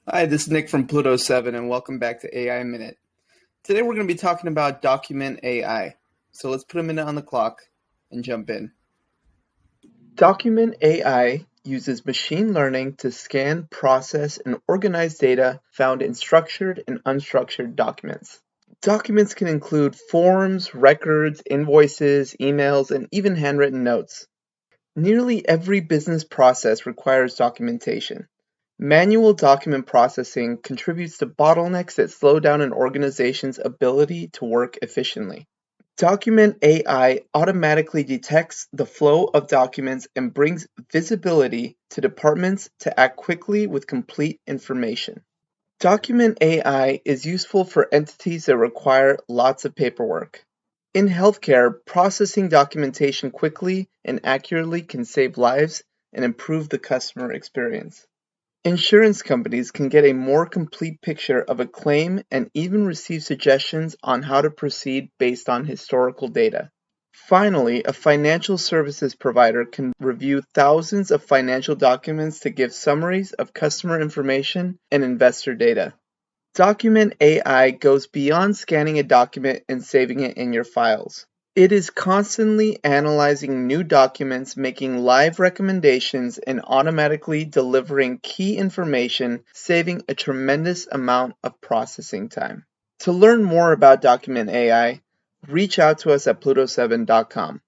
Hi, this is Nick from Pluto 7, and welcome back to AI Minute. Today we're going to be talking about document AI. So let's put a minute on the clock and jump in. Document AI uses machine learning to scan, process, and organize data found in structured and unstructured documents. Documents can include forms, records, invoices, emails, and even handwritten notes. Nearly every business process requires documentation. Manual document processing contributes to bottlenecks that slow down an organization's ability to work efficiently. Document AI automatically detects the flow of documents and brings visibility to departments to act quickly with complete information. Document AI is useful for entities that require lots of paperwork. In healthcare, processing documentation quickly and accurately can save lives and improve the customer experience. Insurance companies can get a more complete picture of a claim and even receive suggestions on how to proceed based on historical data. Finally, a financial services provider can review thousands of financial documents to give summaries of customer information and investor data. Document AI goes beyond scanning a document and saving it in your files. It is constantly analyzing new documents, making live recommendations, and automatically delivering key information, saving a tremendous amount of processing time. To learn more about Document AI, reach out to us at pluto7.com.